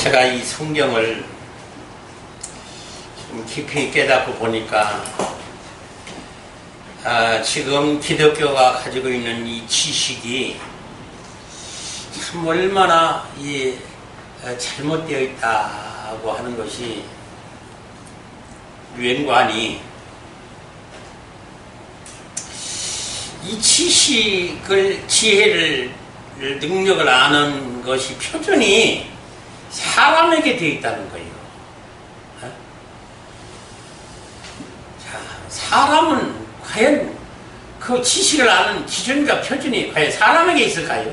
제가 이 성경을 좀 깊이 깨닫고 보니까 지금 기독교가 가지고 있는 이 지식이 참 얼마나 잘못되어 있다고 하는 것이 유엔관이 이 지식을, 지혜를, 능력을 아는 것이 표준이 사람에게 되어 있다는 거예요. 자, 사람은 과연 그 지식을 아는 기준과 표준이 과연 사람에게 있을까요?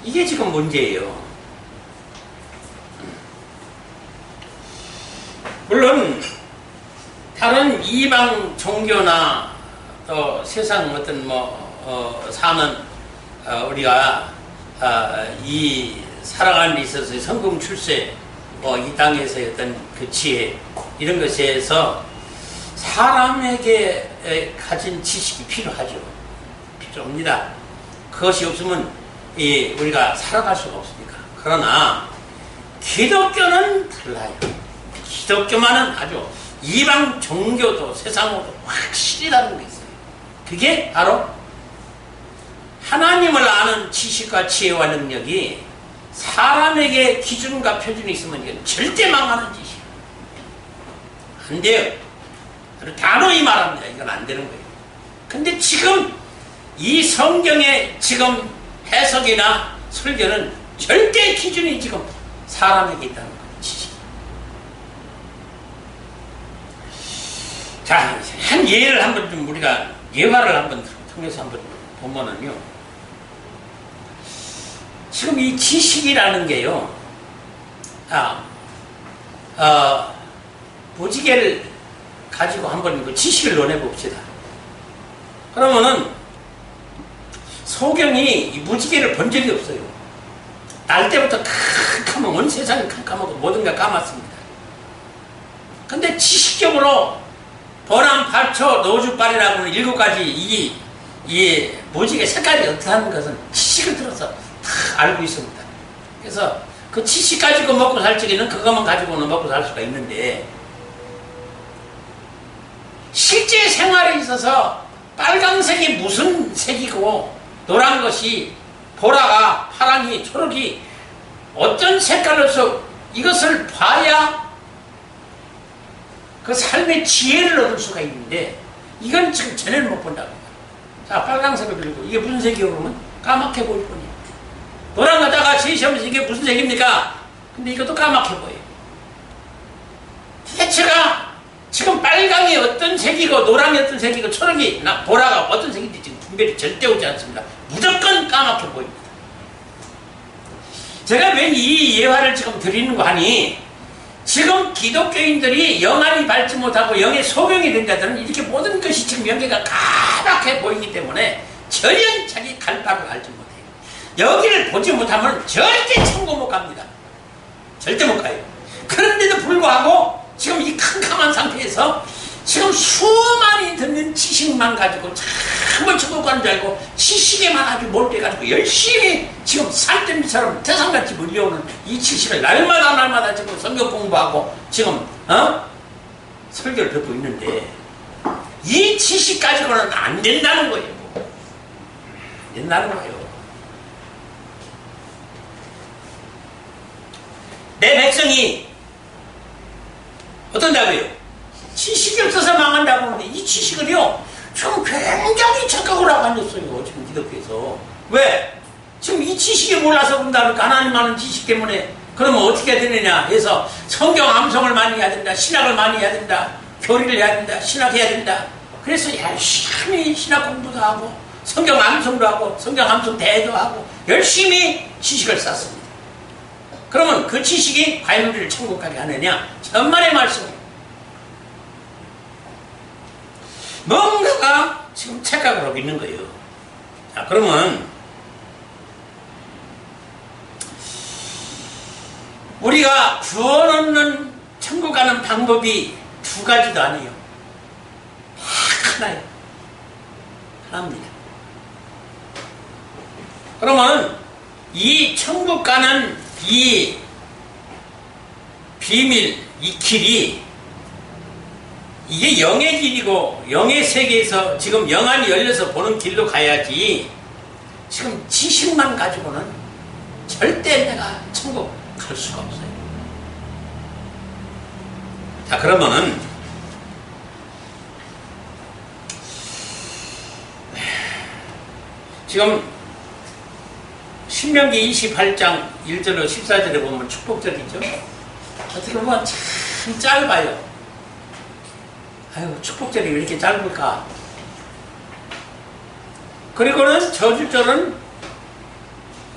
이게 지금 문제예요. 물론 다른 이방 종교나 또 세상 어떤 사는 우리가 이 살아가는 데 있어서 성공 출세 이 땅에서의 어떤 그 지혜 이런 것에서 사람에게 가진 지식이 필요하죠. 필요합니다. 그것이 없으면 우리가 살아갈 수가 없으니까. 그러나 기독교는 달라요. 기독교만은 아주 이방 종교도 세상으로도 확실히 다른 게 있어요. 그게 바로 하나님을 아는 지식과 지혜와 능력이 사람에게 기준과 표준이 있으면 이건 절대 망하는 짓이에요. 안 돼요. 단호히 말합니다. 이건 안 되는 거예요. 근데 지금 이 성경의 지금 해석이나 설교는 절대 기준이 지금 사람에게 있다는 거예요. 지식. 자, 한 예를 한번 좀 우리가 예화를 한번 통해서 한번 보면은요. 지금 이 지식이라는 게요. 무지개를 가지고 한번 그 지식을 논해 봅시다. 그러면은 소경이 이 무지개를 본 적이 없어요. 날 때부터 캄캄하고 온 세상이 캄캄하고 모든 게 까맣습니다. 근데 지식적으로 보람, 발초, 노주빨이라고 하는 7가지 이 무지개 색깔이 어떻다는 것은 지식을 들어서 다 알고 있습니다. 그래서 그 지식 가지고 먹고 살 적에는 그것만 가지고는 먹고 살 수가 있는데 실제 생활에 있어서 빨강색이 무슨 색이고 노란 것이 보라가 파랑이 초록이 어떤 색깔로서 이것을 봐야 그 삶의 지혜를 얻을 수가 있는데 이건 지금 전혀 못 본다고. 자, 빨강색을 들고 이게 무슨 색이요? 그러면 까맣게 보일 뿐이에요. 노란 거다가 제시하면서 이게 무슨 색입니까? 근데 이것도 까맣게 보여요. 대체가 지금 빨강이 어떤 색이고 노랑이 어떤 색이고 초록이 보라가 어떤 색인지 지금 분별이 절대 오지 않습니다. 무조건 까맣게 보입니다. 제가 왜 이 예화를 지금 드리는 거 하니 지금 기독교인들이 영안이 밝지 못하고 영의 소경이 된 자들은 이렇게 모든 것이 지금 연계가 까맣게 보이기 때문에 전혀 자기 갈 바를 알지 못해요. 여기를 보지 못하면 절대 천국 못 갑니다. 절대 못 가요. 그런데도 불구하고 지금 이 캄캄한 상태에서 지금 수많이 듣는 지식만 가지고 참을 천국 가는 줄 알고 지식에만 아주 몰두해가지고 열심히 지금 살점처럼 태산같이 물려오는 이 지식을 날마다 지금 성경 공부하고 지금 설교를 듣고 있는데 이 지식 가지고는 안 된다는 거예요. 안 된다는 거예요. 내 백성이 어떤다고요? 지식이 없어서 망한다고 하는데 이 지식을요 지금 굉장히 착각을 하고 앉았어요. 지금 기독교에서. 왜? 지금 이 지식이 몰라서 그런다. 하나님 아는 지식 때문에. 그러면 어떻게 되느냐 해서 성경 암송을 많이 해야 된다. 신학을 많이 해야 된다. 교리를 해야 된다. 신학해야 된다. 그래서 열심히 신학 공부도 하고 성경 암송도 하고 성경 암송 대회도 하고 열심히 지식을 쌓습니다. 그러면 그 지식이 과연 우리를 천국 가게 하느냐? 천만의 말씀이에요. 뭔가가 지금 착각을 하고 있는 거예요. 자, 그러면 우리가 구원 얻는 천국 가는 방법이 2가지도 아니에요. 하나예요. 하나입니다. 그러면 이 천국 가는 이 비밀, 이 길이 이게 영의 길이고 영의 세계에서 지금 영안이 열려서 보는 길로 가야지 지금 지식만 가지고는 절대 내가 천국 갈 수가 없어요. 자, 그러면은 지금 신명기 28장 1절로 14절에 보면 축복절이죠. 어떻게 보면 참 짧아요. 아유, 축복절이 왜 이렇게 짧을까? 그리고는 저주절은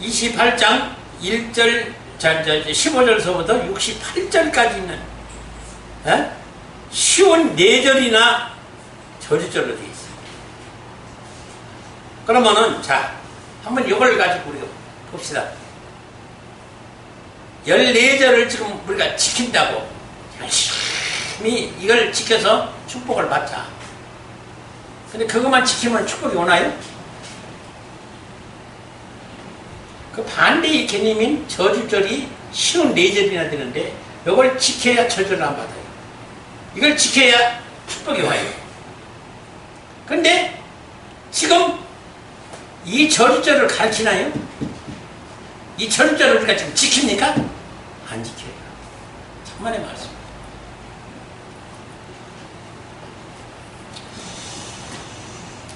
28장 1절, 15절서부터 68절까지 있는 쉬운 4절이나 저주절로 되어 있어요. 그러면은, 자, 한번 이걸 가지고 우리가 봅시다. 14절을 지금 우리가 지킨다고 열심히 이걸 지켜서 축복을 받자. 근데 그것만 지키면 축복이 오나요? 그 반대의 개념인 저주절이 쉬운 4절이나 되는데 이걸 지켜야 저주를 안 받아요. 이걸 지켜야 축복이 와요. 근데 지금 이 저주절을 가르치나요? 이 저주절을 우리가 지금 지킵니까? 안 지켜요. 천만의 말씀.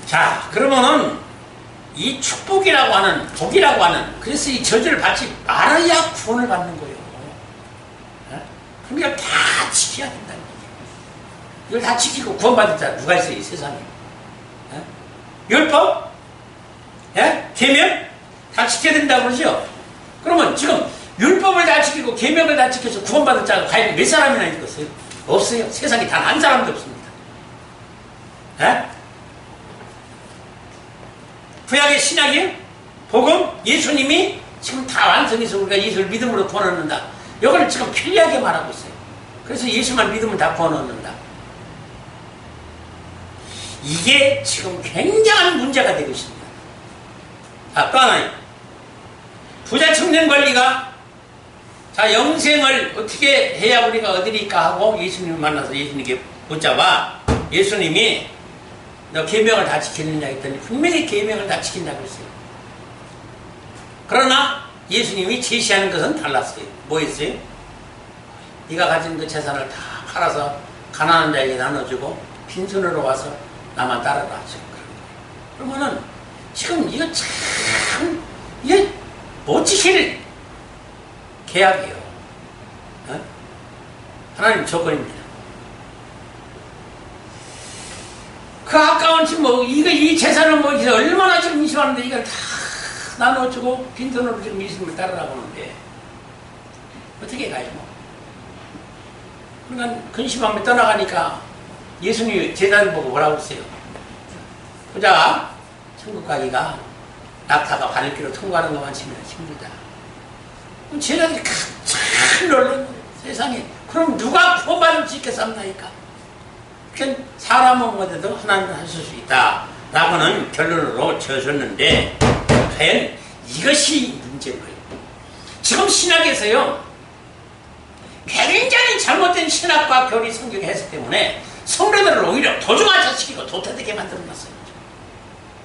자, 그러면은 이 축복이라고 하는, 복이라고 하는, 그래서 이 저주를 받지 말아야 구원을 받는 거예요. 그럼 이걸 다 지켜야 된다는 거예요. 이걸 다 지키고 구원받을 자 누가 있어요, 이 세상에? 율법? 계명? 다 지켜야 된다고 그러죠? 그러면 지금 율법을 다 지키고 계명을 다 지켜서 구원받을 자가 과연 몇 사람이나 있겠어요? 없어요. 세상에 단 한 사람도 없습니다. 구약의 신약이요? 복음? 예수님이 지금 다 완성해서 우리가 예수를 믿음으로 구원 얻는다. 이걸 지금 편리하게 말하고 있어요. 그래서 예수만 믿으면 다 구원 얻는다. 이게 지금 굉장한 문제가 되고 있습니다. 또 하나, 부자 청년 관리가 자, 영생을 어떻게 해야 우리가 얻으리까 하고 예수님을 만나서 예수님께 붙잡아 예수님이 너 계명을 다 지키느냐 했더니 분명히 계명을 다 지킨다고 했어요. 그러나 예수님이 제시하는 것은 달랐어요. 뭐였어요? 네가 가진 그 재산을 다 팔아서 가난한 자에게 나눠주고 빈손으로 와서 나만 따르라 하시고 그러면은 지금 이거 참 이게 못 지킬 계약이에요. 하나님 조건입니다. 그 아까운 지금 뭐 이 재산을 뭐 얼마나 지금 이심하는데 이걸 다 나눠주고 빈손으로 지금 예수님을 따르라고 하는데 어떻게 가요 뭐. 그러니까 근심하면 떠나가니까 예수님이 제자를 보고 뭐라고 했어요? 보자, 천국 가기가 낙타가 바늘길로 통과하는 것만 치면 힘들다. 그럼 제자들이 깜짝 놀란 거예요. 세상에. 그럼 누가 구원받을 수 있겠습니까? 그냥 사람은 못해도 하나님은 하실 수 있다. 라고는 결론으로 지어줬는데 과연 이것이 문제인 거예요. 지금 신학에서요. 굉장히 잘못된 신학과 교리 성경 해석 때문에 성도들을 오히려 도중하차시키고 도태되게 만들어놨어요.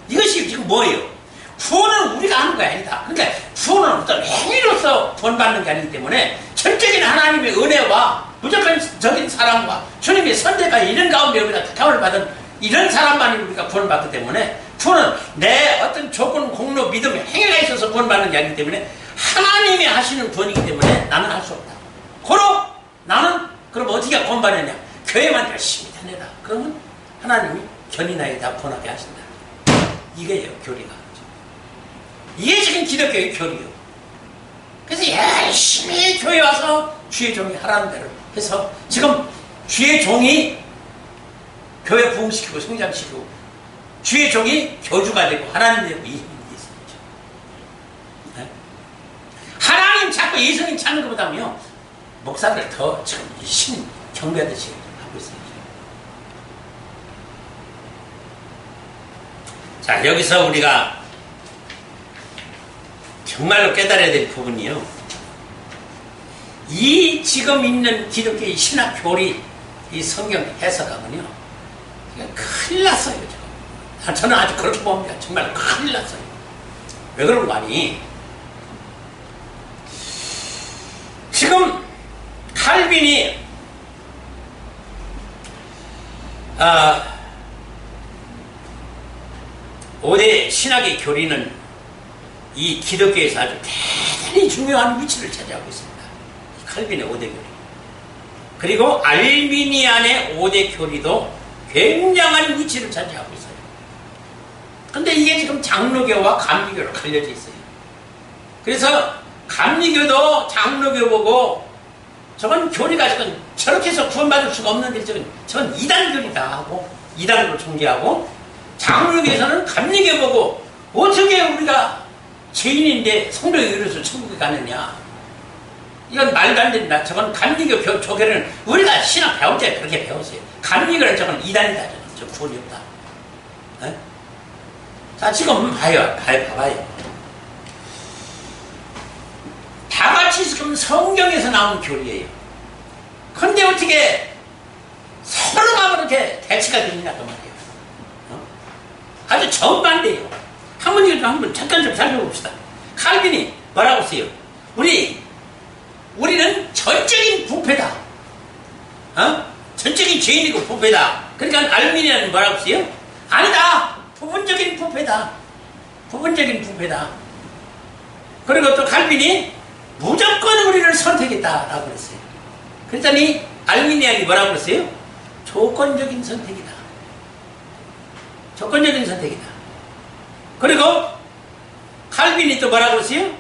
이것이 지금 뭐예요? 구원은 우리가 하는 게 아니다. 그러니까 구원은 어떤 행위로서 구원받는 게 아니기 때문에 전적인 하나님의 은혜와 무조건적인 사랑과 주님의 선대가 이런 가운데 우리가 택함을 받은 이런 사람만이 우리가 구원받기 때문에 구원은 내 어떤 조건, 공로, 믿음, 행위가 있어서 구원받는 게 아니기 때문에 하나님이 하시는 구원이기 때문에 나는 할 수 없다. 고로 나는 그럼 어떻게 구원받느냐? 교회만 열심히 다녀라. 그러면 하나님이 견인하게 다 구원하게 하신다. 이게요, 교리가. 이게 지금 기독교의 교리요. 그래서 열심히 교회 와서 주의 종이 하라는 대로 해서 지금 주의 종이 교회 부흥시키고 성장시키고 주의 종이 교주가 되고 하나님 되고 이 힘이 있습니다. 네? 하나님 찾고 예수님 찾는 것보다는요 목사를 더 지금 열심히 경배하듯이 하고 있어요. 자, 여기서 우리가 정말로 깨달아야 될 부분이요. 이 지금 있는 기독교의 신학 교리, 이 성경 해석하면요, 큰일 났어요, 지금. 저는 아주 그렇게 봅니다. 정말 큰일 났어요. 왜 그런 거 아니? 지금 칼빈이 5대 신학의 교리는 이 기독교에서 아주 대단히 중요한 위치를 차지하고 있습니다. 칼빈의 5대 교리. 그리고 알미니안의 5대 교리도 굉장한 위치를 차지하고 있어요. 근데 이게 지금 장로교와 감리교로 갈려져 있어요. 그래서 감리교도 장로교 보고 저건 교리가 저렇게 해서 구원받을 수가 없는데 저건 이단교리다 하고 이단으로 종교하고, 장로교에서는 감리교 보고 어떻게 우리가 죄인인데 성도에 의해서 천국에 가느냐, 이건 말도 안 된다. 저건 감리교 조교는 우리가 신학 배울 때 그렇게 배웠어요. 감리교는 저건 이단이다. 저 구원이 없다. 에? 자, 지금 봐봐요. 다 같이 지금 성경에서 나온 교리예요. 근데 어떻게 서로가 그렇게 대치가 되느냐 그 말이에요. 아주 정반대예요. 한번 잠깐 좀 살펴봅시다. 칼빈이 뭐라고 써요? 우리는 전적인 부패다. 전적인 죄인이고 부패다. 그러니까 알미니아는 뭐라고 써요? 아니다. 부분적인 부패다. 부분적인 부패다. 그리고 또 칼빈이 무조건 우리를 선택했다라고 그랬어요. 그랬더니 알미니안이 뭐라고 그랬어요? 조건적인 선택이다. 조건적인 선택이다. 그리고 칼빈이 또 뭐라고 그랬어요?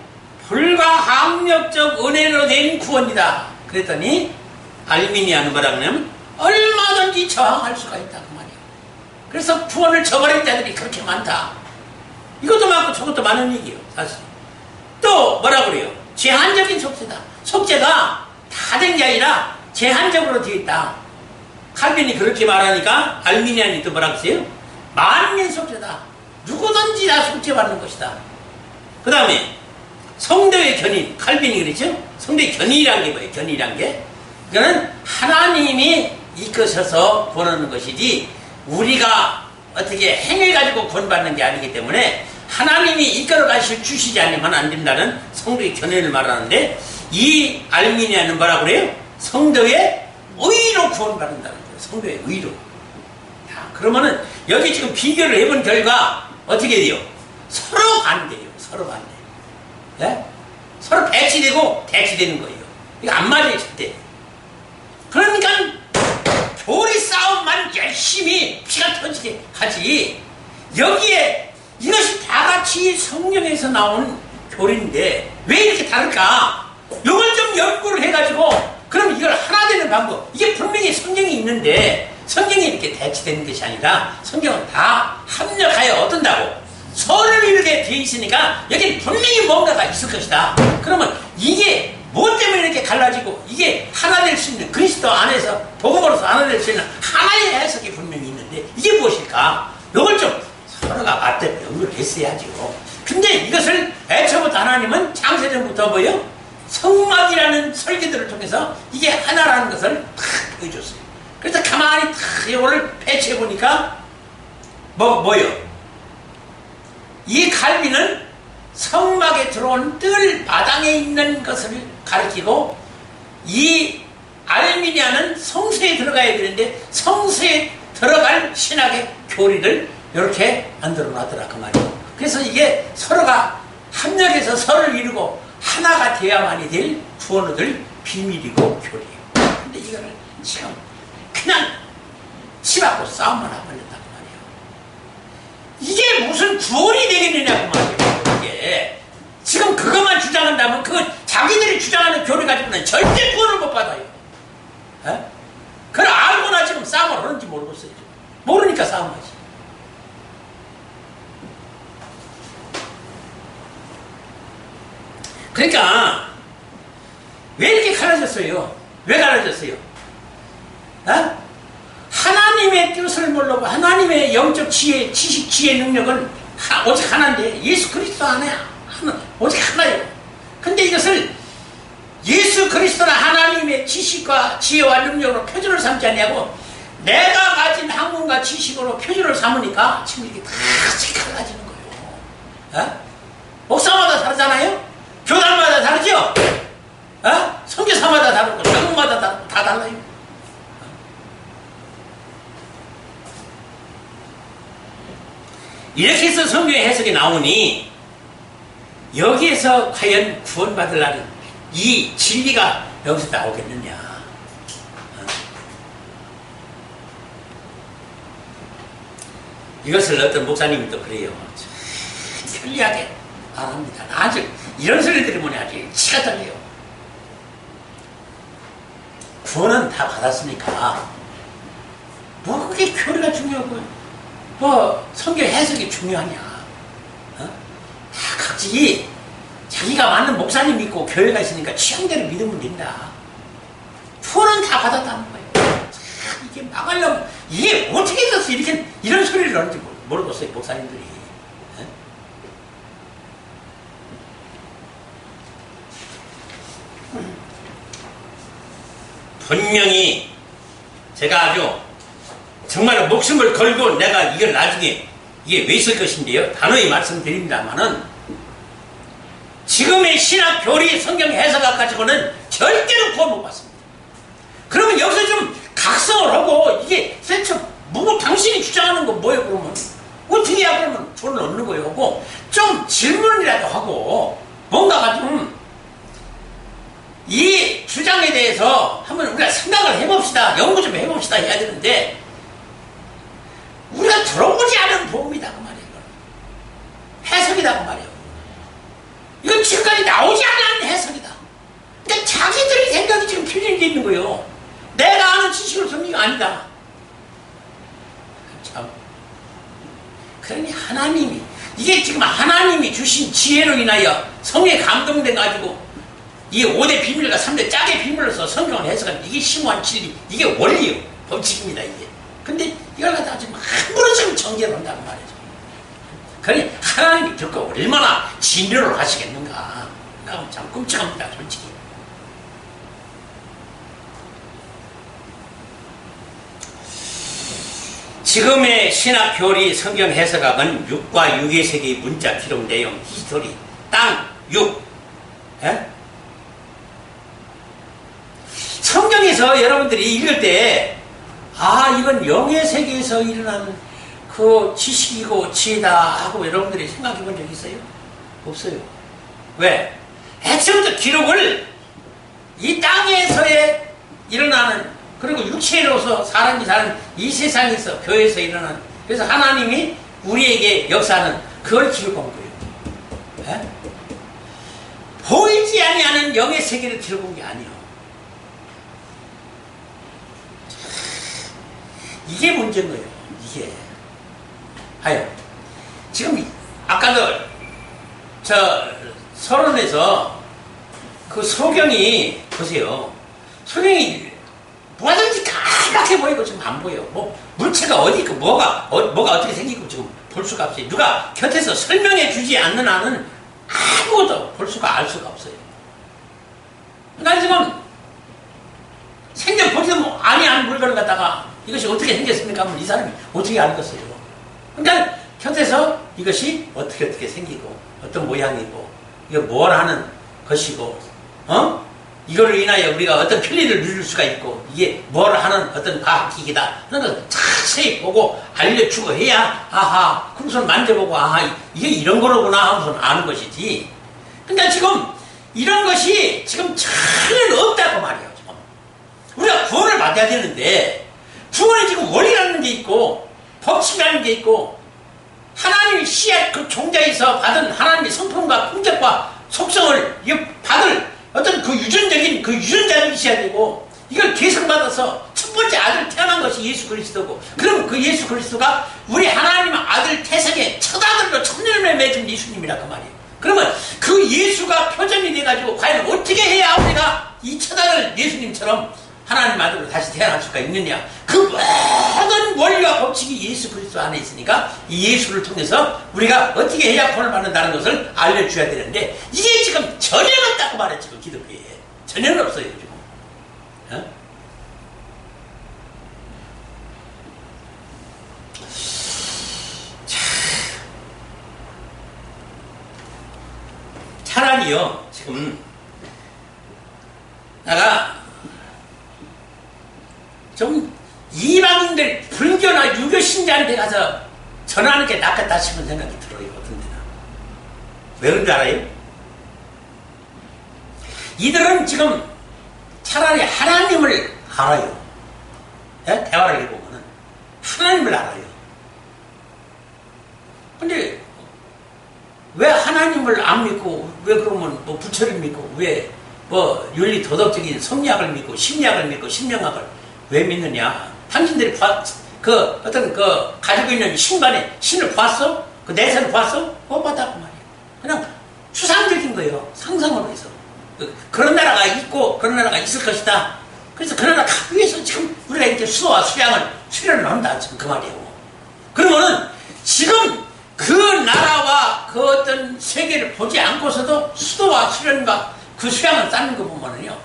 불가항력적 은혜로 된 구원이다. 그랬더니 알미니안은 뭐라고 하냐면 얼마든지 저항할 수가 있다 그 말이에요. 그래서 구원을 저버린 자들이 그렇게 많다. 이것도 많고 저것도 많은 얘기예요, 사실. 또 뭐라고 그래요? 제한적인 속죄다. 속죄가 다 된 게 아니라 제한적으로 되어 있다. 칼빈이 그렇게 말하니까 알미니안이 또 뭐라고 했어요? 만민 속죄다. 누구든지 다 속죄받는 것이다. 그 다음에 성도의 견인, 칼빈이 그랬죠? 성도의 견인이란 게 뭐예요? 견인이란 게? 그거는 하나님이 이끄셔서 구원하는 것이지 우리가 어떻게 행해가지고 구원받는 게 아니기 때문에 하나님이 이끌어 가실 주시지 않으면 안 된다는 성도의 견인을 말하는데, 이 알미니아는 뭐라고 그래요? 성도의 의로 구원받는다는 거예요. 성도의 의로. 자, 그러면은 여기 지금 비교를 해본 결과 어떻게 돼요? 서로 반대예요. 서로 반대. 네? 서로 배치되고 대치되는 거예요. 이거 안 맞아요, 절대. 그러니까 교리 싸움만 열심히 피가 터지게 하지, 여기에 이것이 다 같이 성경에서 나온 교리인데 왜 이렇게 다를까? 이걸 좀 연구를 해가지고 그럼 이걸 하나 되는 방법, 이게 분명히 성경이 있는데 성경이 이렇게 대치되는 것이 아니라 성경은 다 합력하여 어떤다고 서를 이루게 되어 있으니까 여기 분명히 뭔가가 있을 것이다. 그러면 이게 무엇 때문에 이렇게 갈라지고 이게 하나 될 수 있는, 그리스도 안에서 복음으로서 하나 될 수 있는 하나의 해석이 분명히 있는데 이게 무엇일까? 이걸 좀 서로가 맞대로 연구를 했어야죠. 근데 이것을 애초부터 하나님은 창세전부터 뭐요? 성막이라는 설계들을 통해서 이게 하나라는 것을 탁 보여줬어요. 그래서 가만히 탁 이거를 배치해보니까 뭐요? 이 갈비는 성막에 들어온 뜰 바닥에 있는 것을 가리키고, 이 알미니아는 성소에 들어가야 되는데 성소에 들어갈 신학의 교리를 이렇게 만들어 놨더라 그 말이에요. 그래서 이게 서로가 합력해서 서로를 이루고 하나가 되어야만이 될 구원을 얻을 비밀이고 교리예요. 근데 이거를 지금 그냥 치받고 싸움만 해버렸다 그 말이에요. 이게 무슨 구원이 되겠느냐 그 말이에요. 이게 지금 그것만 주장한다면 그 자기들이 주장하는 교리 가지고는 절대 구원을 못 받아요. 에? 그걸 알고나 지금 싸움을 하는지 모르겠어요. 모르니까 싸움하지. 그러니까 왜 이렇게 갈라졌어요? 왜 갈라졌어요? 어? 하나님의 뜻을 모르고 하나님의 영적 지혜, 지식, 지혜, 능력은 오직 하나인데 예수 그리스도 안에 오직 하나예요. 근데 이것을 예수 그리스도나 지식과 지혜와 능력으로 표준을 삼지 않냐고. 내가 가진 학문과 지식으로 표준을 삼으니까 지금 이게 다 달라지는 거예요. 어? 목사마다 다르잖아요? 교단마다 다르죠? 어? 선교사마다 다르고 전문마다 다르고 다 달라요. 이렇게 해서 성경의 해석이 나오니 여기에서 과연 구원받으려는 이 진리가 여기서 나오겠느냐. 이것을 어떤 목사님이 또 그래요. 편리하게 말합니다. 아주 이런 소리 들으면 아주 치가 떨려요. 구원은 다 받았으니까 뭐 그게 교리가 중요하고 뭐 성경 해석이 중요하냐. 어? 다 각지 자기가 맞는 목사님 있고 교회가 있으니까 취향대로 믿으면 된다. 구원은 다 받았다는 거예요. 참 이게 막으려면 이게 어떻게 해서 이렇게 이런 소리를 하는지 모르겠어요 목사님들이. 분명히 제가 아주 정말 목숨을 걸고 내가 이걸 나중에 이게 왜 있을 것인데요. 단호히 말씀드립니다만은 지금의 신학 교리 성경 해석학 가지고는 절대로 구원 못 받습니다. 그러면 여기서 좀 각성을 하고 이게 대체 뭐 당신이 주장하는 건 뭐예요 그러면? 어떻게 해야 그러면 돈을 얻는 거예요 하고 좀 질문이라도 하고 뭔가가 좀 이 주장에 대해서 한번 우리가 생각을 해봅시다. 연구 좀 해봅시다 해야 되는데 우리가 들어보지 않은 복음이다 그 말이에요. 해석이다 그 말이에요. 이건 지금까지 나오지 않은 해석이다. 그러니까 자기들의 생각이 지금 필요해 있는 거예요. 내가 아는 지식으로 성리가 아니다. 참. 그러니 하나님이 이게 지금 하나님이 주신 지혜로 인하여 성에 감동돼 가지고 이 5대 비밀과 3대 짝의 비밀로서 성경을 해석하는 이게 심오한 진리, 이게 원리요, 법칙입니다 이게. 근데 이걸 갖다가 지금 함부로 지금 정죄를 한다는 말이죠. 그러니 하나님이 듣고 얼마나 진료를 하시겠는가. 나 참 끔찍합니다 솔직히. 지금의 신학 교리 성경 해석학은 6과 6의 세계의 문자 기록 내용, 히스토리, 땅, 6. 에? 성경에서 여러분들이 읽을 때, 아, 이건 영의 세계에서 일어나는 그 지식이고 지혜다 하고 여러분들이 생각해 본 적 있어요? 없어요. 왜? 애초부터 기록을 이 땅에서의 일어나는, 그리고 육체로서 사람이 사는 이 세상에서, 교회에서 일어나는, 그래서 하나님이 우리에게 역사하는 그걸 기록한 거예요. 에? 보이지 아니하는 영의 세계를 기록한 게 아니에요. 이게 문제인 거예요. 이게. 하여. 지금, 아까도, 서론에서 그 소경이, 보세요. 소경이 뭐든지 까맣게 보이고 지금 안 보여. 뭐, 물체가 어디 있고, 뭐가 어떻게 생기고 지금 볼 수가 없어요. 누가 곁에서 설명해 주지 않는 한은 아무것도 볼 수가 알 수가 없어요. 그러니까 지금 생전 보지도 아니한 물건을 갖다가 이것이 어떻게 생겼습니까? 하면 이 사람이 어떻게 알겠어요? 그러니까 곁에서 이것이 어떻게 생기고 어떤 모양이고 이거 뭘 하는 것이고 이거를 인하여 우리가 어떤 편리를 누릴 수가 있고 이게 뭘 하는 어떤 과학기기다 그런 걸 자세히 보고 알려주고 해야 아하 그러고서 만져보고 아하 이게 이런 거로구나 하면서 아는 것이지. 그러니까 지금 이런 것이 지금 전혀 없다고 말이에요. 지금 우리가 구원을 받아야 되는데 구원에 지금 원리라는 게 있고 법칙이라는 게 있고 하나님의 씨앗 그 종자에서 받은 하나님의 성품과 품격과 속성을 받을 어떤 그 유전적인 그 유전자를 있어야 되고 이걸 계승받아서 첫 번째 아들 태어난 것이 예수 그리스도고 그럼 그 예수 그리스도가 우리 하나님 아들 태생의 첫 아들로 천년을 맺은 예수님이라 그 말이에요. 그러면 그 예수가 표정이 돼가지고 과연 어떻게 해야 우리가 이 첫 아들 예수님처럼 하나님 아들로 다시 태어날 수가 있느냐. 그 모든 원리와 법칙이 예수 그리스도 안에 있으니까 이 예수를 통해서 우리가 어떻게 해야 구원을 받는다는 것을 알려줘야 되는데 이게 지금 전혀 없다고 말해. 지금 기독교에 전혀 없어요 지금. 어? 차라리요, 지금 내가 좀 이방인들 불교나 유교 신자한테 가서 전하는 게 낫겠다 싶은 생각이 들어요. 어떤 데는. 왜 그런지 알아요? 이들은 지금 차라리 하나님을 알아요. 예? 대화를 해보면은 하나님을 알아요. 근데 왜 하나님을 안 믿고, 왜 그러면 뭐 부처를 믿고, 왜 뭐 윤리 도덕적인 성리학을 믿고 심리학을 믿고 심령학을 왜 믿느냐? 당신들이 그 어떤 그 가지고 있는 신간에 신을 봤어? 그 내세를 봤어? 못 봤다고 말이야. 그냥 추상적인 거예요. 상상으로 해서. 그런 나라가 있고 그런 나라가 있을 것이다. 그래서 그 나라 가기 위해서 지금 우리가 이렇게 수도와 수량을 수련을 한다. 지금 그 말이에요. 그러면은 지금 그 나라와 그 어떤 세계를 보지 않고서도 수도와 수련과 그 수량을 쌓는 거 보면은요,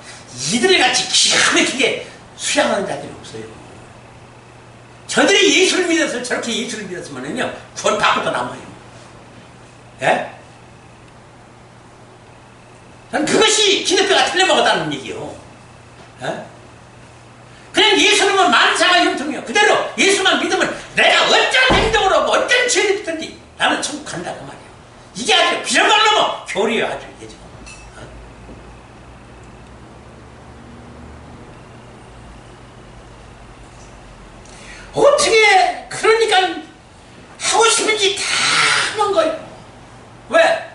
이들 같이 기가 막히게 수량하는 자들이 없어요. 저들이 예수를 믿어서 저렇게 예수를 믿었으면은요, 구원 받고도 남아요. 예? 난 그것이 기독교가 틀려먹었다는 얘기요. 예? 그냥 예수님은 만사가 형통이요. 그대로 예수만 믿으면 내가 어떤 행동으로 어떤 죄를 짓든지 나는 천국 간다 그 말이에요. 이게 아주 비정말로 교리예요. 아주 이게 지금. 어떻게 그러니까 하고 싶은지 다 하는 거예요. 왜?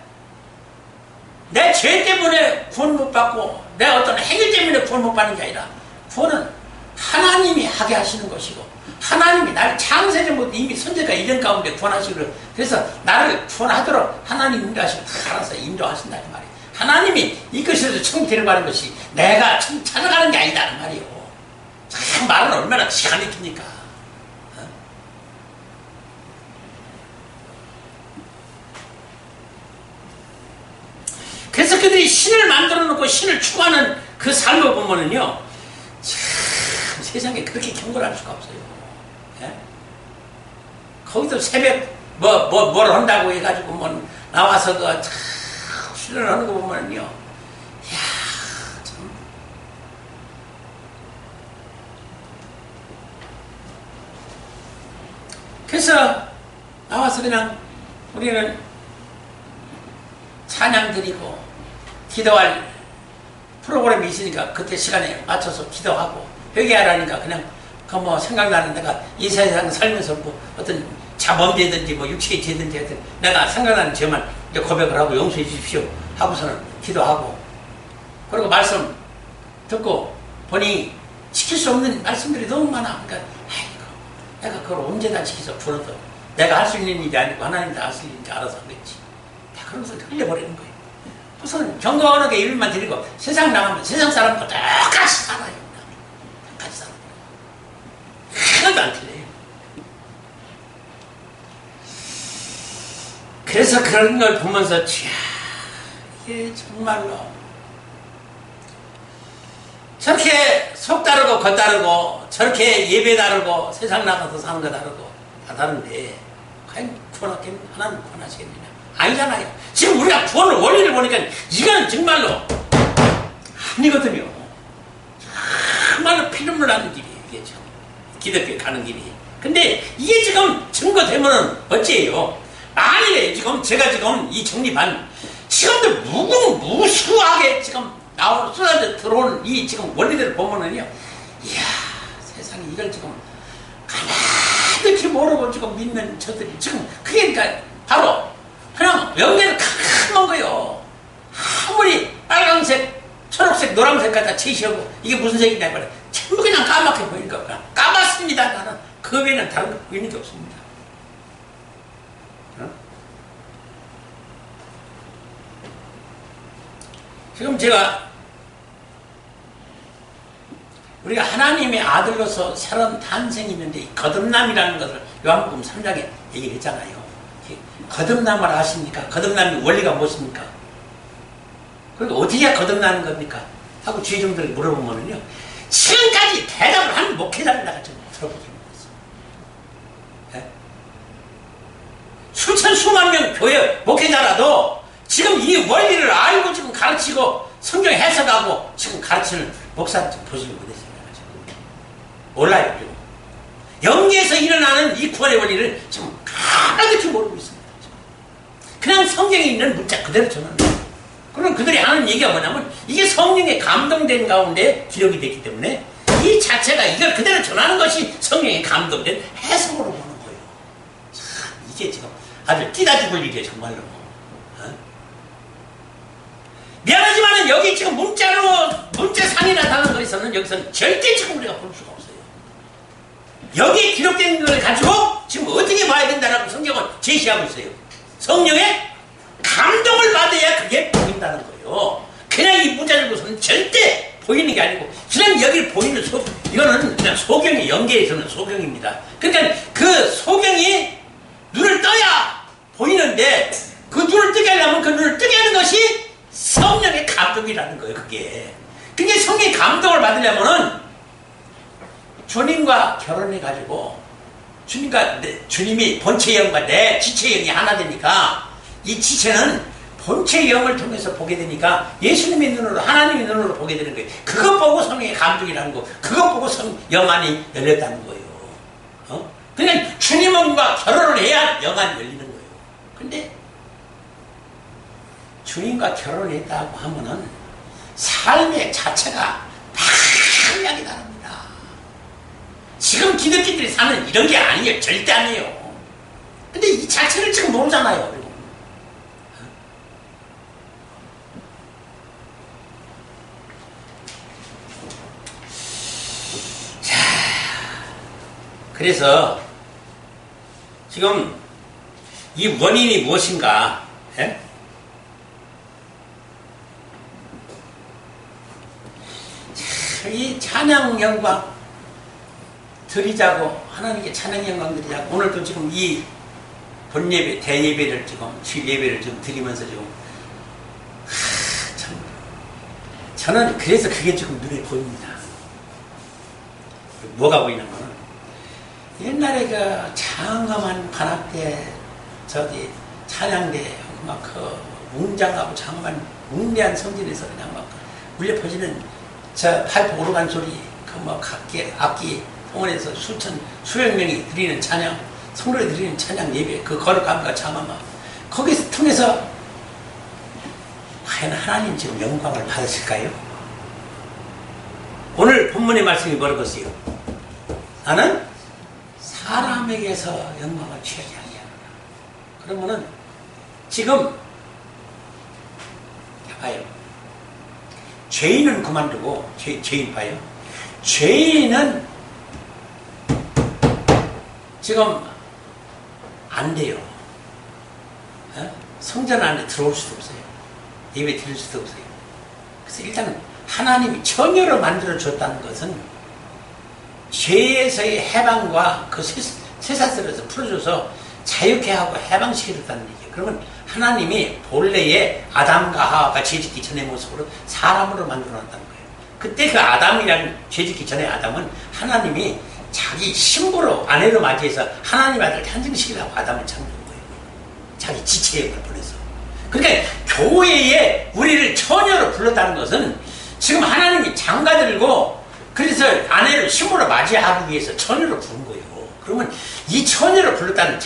내 죄 때문에 구원 못 받고 내 어떤 행위 때문에 구원 못 받는 게 아니라 구원은 하나님이 하게 하시는 것이고 하나님이 나를 창세전부터 이미 선제가 이전 가운데 구원하시고 그래서 나를 구원하도록 하나님 인도하시고 다 알아서 인도하신다는 말이에요. 하나님이 이것에서 천국 데려가는 것이 내가 찾아가는 게 아니다는 말이에요. 참 말은 얼마나 기가 막힙니까? 그래서 그들이 신을 만들어 놓고 신을 추구하는 그 삶을 보면은요, 참 세상에 그렇게 경건할 수가 없어요. 예? 거기서 새벽 뭘 한다고 해가지고 뭐 나와서 그 수련을 하는 거 보면은요, 이야 참. 그래서 나와서 그냥 우리는 찬양 드리고 기도할 프로그램이 있으니까 그때 시간에 맞춰서 기도하고 회개하라니까 그냥 그 뭐 생각나는 내가 이 세상 살면서 뭐 어떤 자범죄든지 뭐 육체의 죄든지 하여튼 내가 생각나는 죄만 이제 고백을 하고 용서해 주십시오 하고서는 기도하고 그리고 말씀 듣고 보니 지킬 수 없는 말씀들이 너무 많아. 그러니까 아이고 내가 그걸 언제나 지켜서 풀어도 내가 할 수 있는 일이 아니고 하나님 다 할 수 있는 줄 알아서 하겠지. 그러면서 흘려버리는 거예요. 우선 경건하게 일만 드리고 세상 나가면 세상 사람과 똑같이 살아요. 똑같이 살아요. 하나도 안 틀려요. 그래서 그런 걸 보면서 이게 정말로 저렇게 속 다르고 겉 다르고 저렇게 예배 다르고 세상 나가서 사는 거 다르고 다 다른데 과연 구원하겠냐? 하나님 구원하시겠느냐? 아니잖아요. 지금 우리가 구원을 원리를 보니까 이거는 정말로 아니거든요. 정말로 피눈물 나는 길이에요. 이게 지금 기독교에 가는 길이. 근데 이게 지금 증거되면은 어찌해요? 만일에 지금 제가 지금 이 정립한 지금도 무수하게 지금 쏟아져 들어오는 이 지금 원리들을 보면은요, 이야 세상에 이걸 지금 가만히 모르고 지금 믿는 저들이 지금 그게 그러니까 바로 그냥 영계는 캄캄한 거예요. 아무리 빨간색, 초록색, 노란색 갖다 채시하고 이게 무슨 색이냐 말이야. 전부 그냥 까맣게 보이니까 그냥 까맣습니다. 나는 그 외에는 다른 거 보이는 게 없습니다. 어? 지금 제가 우리가 하나님의 아들로서 새로운 탄생이 있는데 이 거듭남이라는 것을 요한복음 3장에 얘기를 했잖아요. 거듭남을 아십니까? 거듭남의 원리가 무엇입니까? 그리고 어떻게 거듭나는 겁니까? 하고 주의종들에게 물어보면요, 지금까지 대답을 한 목회자를 내가 좀 들어보지 못했어. 네? 수천 수만 명 교회 목회자라도 지금 이 원리를 알고 지금 가르치고 성경 해석하고 지금 가르치는 목사를 좀 보지 못했어요. 몰라요. 그리고 영계에서 일어나는 이 구원의 원리를 지금 가르쳐 모르고 있습니다. 그냥 성경에 있는 문자 그대로 전하는 거예요. 그럼 그들이 하는 얘기가 뭐냐면 이게 성령에 감동된 가운데 기록이 됐기 때문에 이 자체가 이걸 그대로 전하는 것이 성령에 감동된 해석으로 보는 거예요. 참 이게 지금 아주 뛰다 죽을 일이에요. 정말로. 미안하지만 여기 지금 문자상이나 다른 거에서는 여기서는 절대 지금 우리가 볼 수가 없어요. 여기에 기록된 걸 가지고 지금 어떻게 봐야 된다라고 성경은 제시하고 있어요. 성령의 감동을 받아야 그게 보인다는 거예요. 그냥 이 문자적으로서는 절대 보이는 게 아니고 그냥 여기 보이는 이거는 그냥 소경이 연계에서는 소경입니다. 그러니까 그 소경이 눈을 떠야 보이는데 그 눈을 뜨게 하려면 그 눈을 뜨게 하는 것이 성령의 감동이라는 거예요. 그게 성령의 감동을 받으려면은 주님과 결혼해가지고 주님이 본체 영과 내 지체 영이 하나 되니까 이 지체는 본체 영을 통해서 보게 되니까 예수님의 눈으로 하나님의 눈으로 보게 되는 거예요. 그것 보고 성령의 감동이라는 거, 그것 보고 영안이 열렸다는 거예요. 그냥 주님과 결혼을 해야 영안이 열리는 거예요. 근데 주님과 결혼을 했다고 하면은 삶의 자체가 방향이 다릅니다. 지금 기독교들이 사는 이런 게 아니에요. 절대 아니에요. 근데 이 자체를 지금 모르잖아요. 그리고. 자, 그래서 지금 이 원인이 무엇인가? 예? 이 찬양 영광 드리자고 하나님께 찬양 영광 드리자고 오늘도 지금 이 본예배 대예배를 지금 주예배를 지금 드리면서 지금 참 저는 그래서 그게 지금 눈에 보입니다. 뭐가 보이는 거는 옛날에 그 장엄한 관악 때 저기 찬양대 막 그 웅장하고 장엄한 웅대한 성전에서 그냥 막 울려 퍼지는 저 팔포 오르간 소리, 그 뭐 각기 악기 동원해서 수백 명이 드리는 찬양, 성도에 드리는 찬양 예배, 그 거룩함과 장엄함, 거기서 통해서 과연 하나님 지금 영광을 받으실까요? 오늘 본문의 말씀이 뭐라고 했어요? 나는 사람에게서 영광을 취하지 아니하노라. 그러면은 지금 봐요. 죄인은 그만두고 죄인 봐요. 죄인은 지금 안 돼요. 성전 안에 들어올 수도 없어요. 예배 드릴 수도 없어요. 그래서 일단 하나님이 처녀로 만들어 줬다는 것은 죄에서의 해방과 그 쇠사슬에서 풀어줘서 자유케 하고 해방시켜줬다는 얘기예요. 그러면 하나님이 본래의 아담과 하와가 죄짓기 전의 모습으로 사람으로 만들어놨다는 거예요. 그때 그 아담이라는 죄짓기 전의 아담은 하나님이 자기 신부로 아내로 맞이해서 하나님 아들 탄생시키려고 아담을 창조한 거예요. 자기 지체의 걸 보내서. 그러니까 교회에 우리를 처녀로 불렀다는 것은 지금 하나님이 장가들고 그래서 아내를 신부로 맞이하기 위해서 처녀로 부른 거예요. 그러면 이 처녀로 불렀다는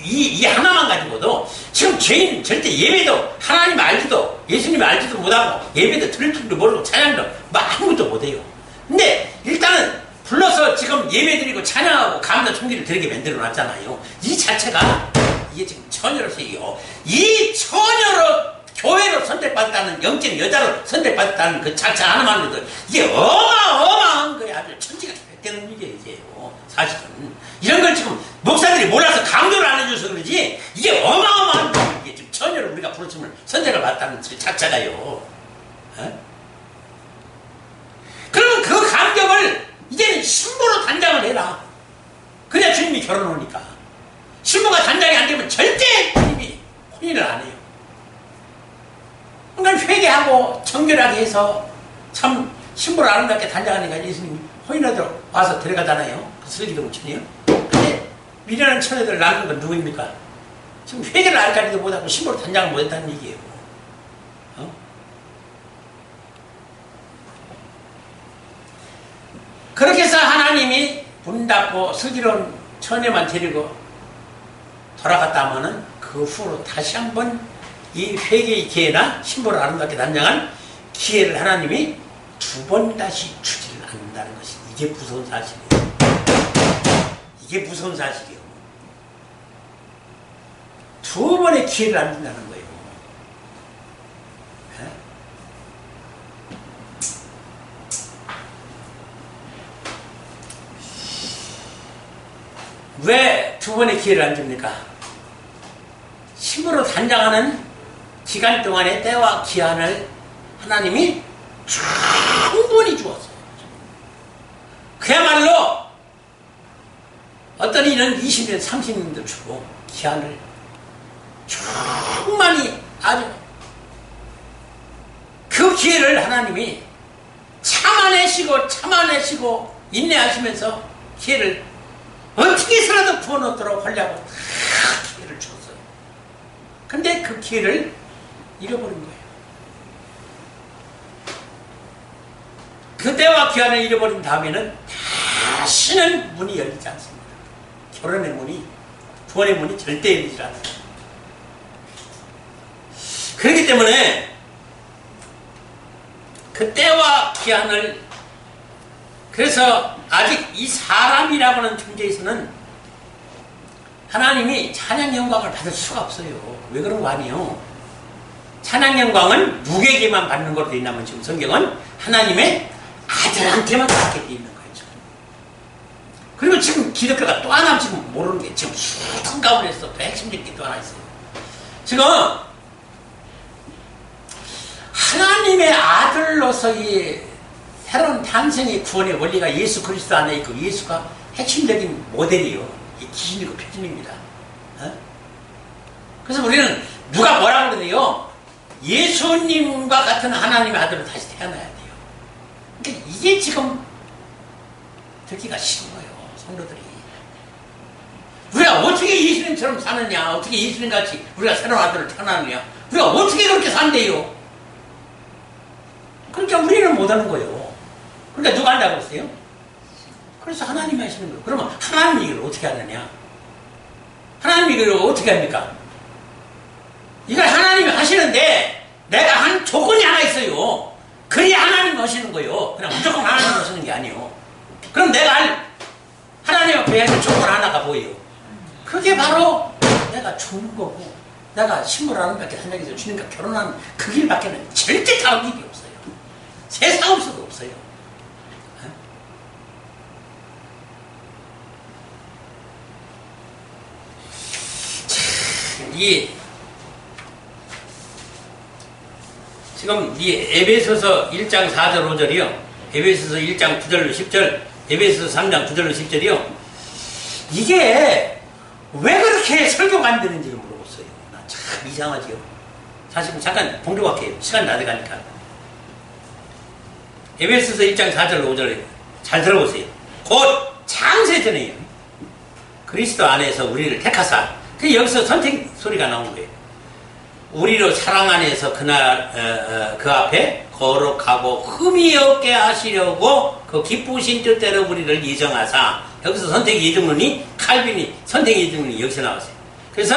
이 하나만 가지고도 지금 죄인은 절대 예배도 하나님 알지도 예수님 알지도 못하고 예배도 들을 줄도 모르고 찬양도 뭐 아무것도 못해요. 근데 일단은 불러서 지금 예배드리고 찬양하고 감사 총기를 드리게 만들어놨잖아요. 이 자체가 이게 지금 처녀로서요. 이 처녀로 교회로 선택받았다는 영적 여자로 선택받았다는 그 자체 하나만으로도 이게 어마어마한 거예요. 아주 천지가 되는 일이에요. 이게요. 사실은 이런 걸 지금 목사들이 몰라서 강조를 안 해줘서 그러지 이게 어마어마한 거예요. 이게 지금 처녀를 우리가 부르심을 선택을 받았다는 그 자체가요. 그러면 그 감격을 이제는 신부로 단장을 해라. 그래야 주님이 결혼 오니까. 신부가 단장이 안 되면 절대 주님이 혼인을 안 해요. 그러니까 회개하고 정결하게 해서 참 신부를 아름답게 단장하니까 예수님이 호인아들 와서 데려가잖아요. 그 슬기로운 천이요. 근데 미련한 처녀들 낳는 건 누구입니까? 지금 회개를 아직까지도 못하고 신부를 단장을 못했다는 얘기예요. 어? 그렇게 해서 하나님이 문 닫고 슬기로운 처녀만 데리고 돌아갔다 하면은 그 후로 다시 한번 이 회개의 기회나 신부를 아름답게 단장한 기회를 하나님이 두 번 다시 주지를 않는다는 것이 이게 무서운 사실이에요. 이게 무서운 사실이에요. 두 번의 기회를 안 준다는 거예요. 왜 두 번의 기회를 안 줍니까? 신부로 단장하는 기간 동안의 때와 기한을 하나님이 충분히 주었어요. 그야말로 어떤 이는 20년, 30년도 주고 기한을 충만히 아주 그 기회를 하나님이 참아내시고 인내하시면서 기회를 어떻게 해서라도 부어놓도록 하려고 기회를 줬어요. 근데 그 기회를 잃어버린 거예요. 그때와 기한을 잃어버린 다음에는 다시는 문이 열리지 않습니다. 결혼의 문이, 구원의 문이 절대 열리지 않아요. 그렇기 때문에 그때와 기한을, 그래서 아직 이 사람이라고 하는 존재에서는 하나님이 찬양 영광을 받을 수가 없어요. 왜 그런 거 아니에요? 찬양 영광은 누구에게만 받는 걸로 되어 있냐면 지금 성경은 하나님의 아들한테만 받게 되어 있는 거예요. 지금. 그리고 지금 기독교가 또 하나 지금 모르는 게 지금 수많은 가운데서 또 핵심적인 게 또 하나 있어요. 지금 하나님의 아들로서의 새로운 탄생의 구원의 원리가 예수 그리스도 안에 있고 예수가 핵심적인 모델이요. 이 기준이고 표준입니다. 어? 그래서 우리는 누가 뭐라고 그러네요. 예수님과 같은 하나님의 아들로 다시 태어나야 돼요. 그러니까 이게 지금 듣기가 싫은 거예요. 성도들이. 우리가 어떻게 예수님처럼 사느냐, 어떻게 예수님같이 우리가 새로운 아들을 태어나느냐, 우리가 어떻게 그렇게 산대요. 그러니까 우리는 못하는 거예요. 그러니까 누가 한다고 했어요? 그래서 하나님이 하시는 거예요. 그러면 하나님이 이걸 어떻게 하느냐? 하나님이 이걸 어떻게 합니까? 이걸 하나님이 하시는데 내가 한 조건이 하나 있어요. 그래야 하나님이 하시는 거예요. 그냥 무조건 하나님이 하시는 게 아니에요. 그럼 내가 할 하나님 앞에 하는 조건 하나가 뭐예요? 그게 바로 내가 죽는 거고 내가 신부라는 밖에 하나님께서 주님과 결혼하는 그 길밖에는 절대 다른 길이 없어요. 세상 없어도 없어요. 지금 이 에베소서 1장 4절 5절이요. 에베소서 1장 9절로 10절, 에베소서 3장 9절로 10절이요. 이게 왜 그렇게 설교가 안 되는지를 물어봤어요. 나 참 이상하지요. 사실 잠깐 봉독할게요. 시간 다 돼가니까. 에베소서 1장 4절 5절 잘 들어보세요. 곧 창세전에요. 그리스도 안에서 우리를 택하사. 그 여기서 선택 소리가 나온 거예요. 우리로 사랑 안에서 그날 그 앞에 거룩하고 흠이 없게 하시려고 그 기쁘신 뜻대로 우리를 예정하사. 여기서 선택 예정론이 칼빈이 선택 예정론이 여기서 나왔어요. 그래서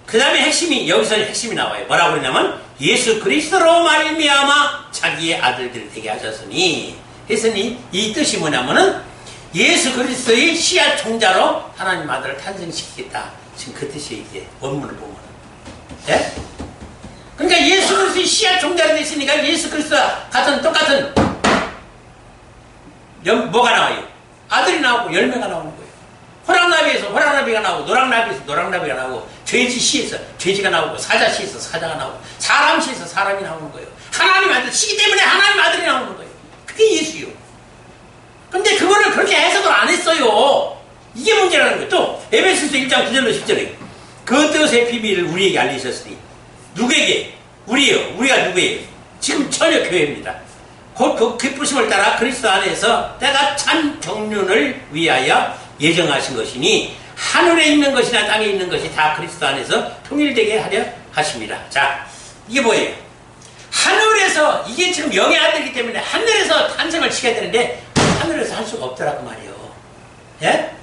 그 다음에 핵심이 여기서 핵심이 나와요. 뭐라고 그러냐면 예수 그리스도로 말미암아 자기의 아들들 되게 하셨으니 했으니 이 뜻이 뭐냐면은 예수 그리스도의 씨앗 종자로 하나님 아들을 탄생시키겠다. 지금 그 뜻이에요. 이게 원문을 보면. 예? 그러니까 예수 그리스도의 씨앗 종자로 됐으니까 예수 그리스도와 같은 똑같은 뭐가 나와요? 아들이 나오고 열매가 나오는 거예요. 호랑나비에서 호랑나비가 나오고 노랑나비에서 노랑나비가 나오고 돼지 씨에서 돼지가 나오고 사자 씨에서 사자가 나오고 사람 씨에서 사람이 나오는 거예요. 하나님 아들 씨기 때문에 하나님 아들이 나오는 거예요. 그게 예수요. 근데 그거를 그렇게 해석을 안 했어요. 이게 문제라는 거예요. 또 에베소서 1장 9절로 10절에 그 뜻의 비밀을 우리에게 알리셨으니 누구에게? 우리요. 우리가 누구예요? 지금 전혀 교회입니다. 곧 그 기쁘심을 따라 그리스도 안에서 때가 찬 경륜을 위하여 예정하신 것이니 하늘에 있는 것이나 땅에 있는 것이 다 그리스도 안에서 통일되게 하려 하십니다. 자, 이게 뭐예요? 하늘에서, 이게 지금 영의 아들이기 때문에 하늘에서 탄생을 시켜야 되는데 하늘에서 할 수가 없더라고 말이에요. 예?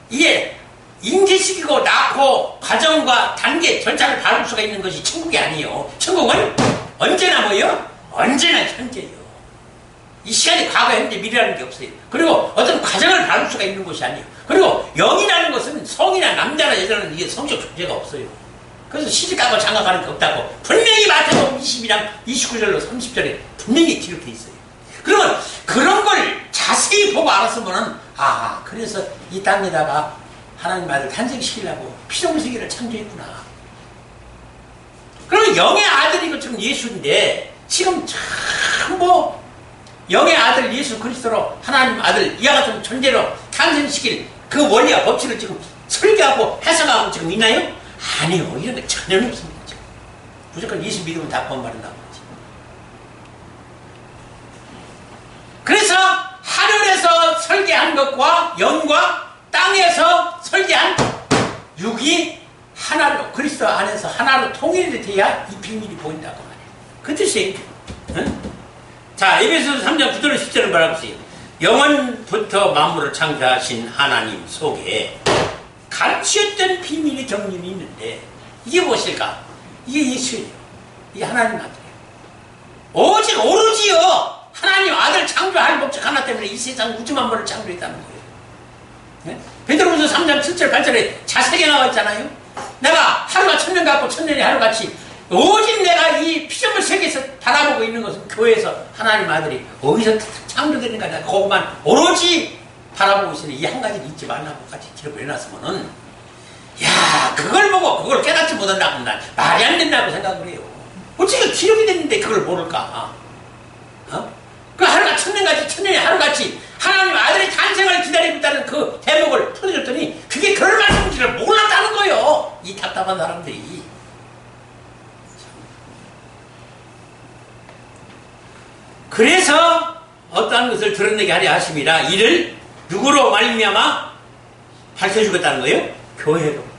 이게 잉태시키고 낳고 과정과 단계, 절차를 밟을 수가 있는 것이 천국이 아니에요. 천국은 언제나 뭐예요? 언제나 현재예요. 이 시간이 과거, 현재, 미래라는 게 없어요. 그리고 어떤 과정을 밟을 수가 있는 것이 아니에요. 그리고 영이라는 것은 성이나 남자나 여자는 이게 성적 존재가 없어요. 그래서 시집가고 장가가는 게 없다고 분명히 마태복음 22장 29절로 30절에 분명히 기록되어 있어요. 그러면 그런 걸 자세히 보고 알았으면은 그래서 이 땅에다가 하나님 아들 탄생시키려고 피조물세계를 창조했구나. 그러면 영의 아들이고 지금 예수인데 지금 전부 영의 아들 예수 그리스도로 하나님 아들 이와 같은 존재로 탄생시킬 그 원리와 법칙을 지금 설계하고 해석하고 지금 있나요? 아니요. 이런 게 전혀 없습니다. 지금. 무조건 예수 믿으면 다 구원받는다고 하지. 그래서 하늘에서 설계한 것과 영과 땅에서 설계한 육이 하나로 그리스도 안에서 하나로 통일이 돼야 이 비밀이 보인다고 말해요. 그 뜻이에요. 응? 자, 에베소서 3장 9절 10절을 말해보세요. 영원부터 만물을 창조하신 하나님 속에 감추었던 비밀의 경륜이 있는데 이게 무엇일까? 이게 예수예요. 이게 하나님 아들이에요. 오로지요 하나님 아들 창조할 목적 하나 때문에 이 세상 우주 만물을 창조했다는 거예요. 네? 베드로후서 3장 7절 8절에 자세하게 나와 있잖아요. 내가 하루가 천년 같고 천년이 하루같이 오직 내가 이 피조물 세계에서 바라보고 있는 것은 교회에서 하나님 아들이 어디서 창조되는가 그것만 오로지 바라보고 있으니 이 한 가지를 잊지 말라고 같이 기록을 해놨으면은 그걸 보고 그걸 깨닫지 못한다고 난 말이 안 된다고 생각을 해요. 어떻게 기록이 됐는데 그걸 모를까? 그 하루가 천년같이 천년이 하루같이 하나님 아들의 탄생을 기다리고 있다는 그 대목을 풀어줬더니 그게 그럴 말씀인지를 몰랐다는 거예요. 이 답답한 사람들이. 그래서 어떠한 것을 드러내게 하려 하심이라 이를 누구로 말미암아 밝혀주겠다는 거예요? 교회로.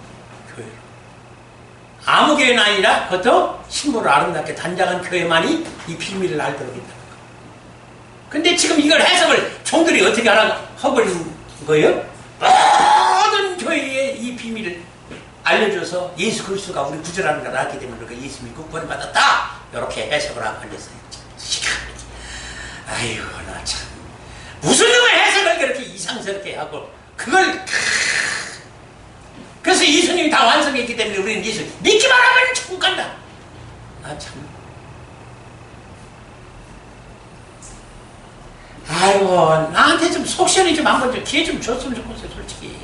아무 교회는 아니라 그것도 신부로 아름답게 단장한 교회만이 이 비밀을 알도록 했다는 거예요. 근데 지금 이걸 해석을 종들이 어떻게 하고 있는 거예요? 모든 교회에 이 비밀을 알려줘서 예수 그리스도가 우리 구절하는 걸 알게 되면 우리가 예수 믿고 구원받았다 이렇게 해석을 하고 알렸어요. 아이고 나 참 무슨 놈의 해석을 그렇게 이상스럽게 하고 그걸 그래서 예수님이 다 완성했기 때문에 우리는 예수 믿기만 하면 천국 간다. 나 참 아이고 나한테 좀 속시원히 좀 한번 좀 기회 좀 줬으면 좋겠어요 솔직히.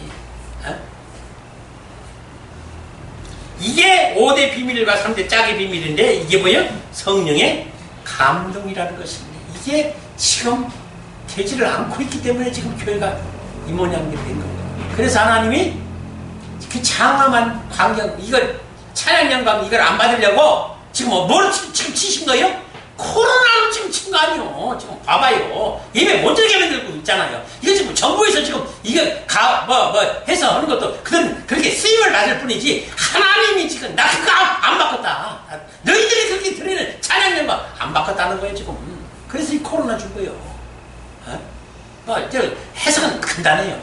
이게 5대 비밀과 3대 짝의 비밀인데 이게 뭐예요? 성령의 감동이라는 것입니다. 이게 지금 되지를 않고 있기 때문에 지금 교회가 이 모양이 된 겁니다. 그래서 하나님이 그 장엄한 광경, 이걸 찬양 영광 이걸 안 받으려고 지금 뭘 지금 치신 거예요? 코로나로 지금 친 거 아니요. 지금 봐봐요. 예배 못 들게 만들고 있잖아요. 이거 지금 정부에서 지금 이거 해서 하는 것도 그렇게 쓰임을 받을 뿐이지 하나님이 지금 나 그거 안 바꿨다. 너희들이 그렇게 드리는 찬양 영광 안 바꿨다는 거예요 지금. 그래서 이 코로나 준 거예요. 해석은 간단해요.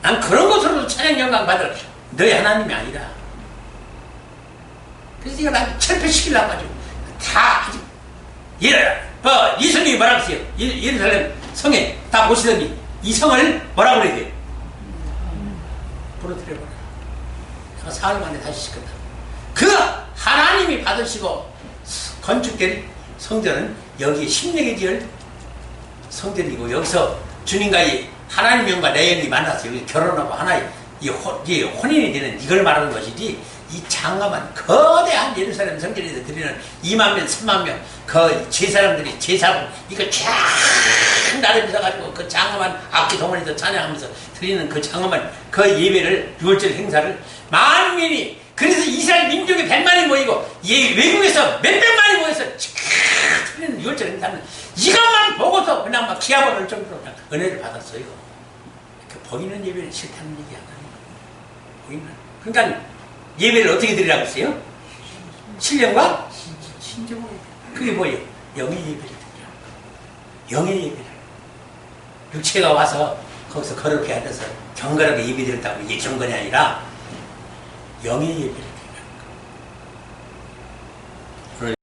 난 그런 것으로도 찬양 영광 받을 너희 하나님이 아니라. 그래서 이거 난 철폐시키려고 가지고 다 예수님이 뭐라고 했어요? 예루살렘 성에 다 보시더니 이 성을 뭐라고 그래야 돼요? 부러뜨려버려. 내가 사흘 만에 다시 시켰다. 그 하나님이 받으시고 건축된 성전은 여기 심령의 지을 성전이고 여기서 주님과의 하나님 영과 내 영이 만나서 여기 결혼하고 하나의 혼인이 되는 이걸 말하는 것이지 이 장엄한 거대한 예루살렘 성전에서 드리는 2만 명, 3만 명 그 제사장들이 제사분 이거 쫙 나르면서 가지고 그 장엄한 악기 동원에서 찬양하면서 드리는 그 장엄한 그 예배를 6월절 행사를 만민이 그래서 이스라엘 민족이 100만이 모이고 외국에서 몇백만이 모여서 드리는 6월절 행사는 기합을 정도로 그냥 은혜를 받았어요. 이렇게 보이는 예배를 싫다는 얘기 안 하는 거예요. 보이는. 그러니까 예배를 어떻게 드리라고 했어요? 신령과 신정으로. 그게 뭐예요? 영의 예배를 드리라고. 영의 예배를. 육체가 와서 거기서 거룩히 앉아서 경건하게 예배 드린다고 이게 경건이 아니라 영의 예배를.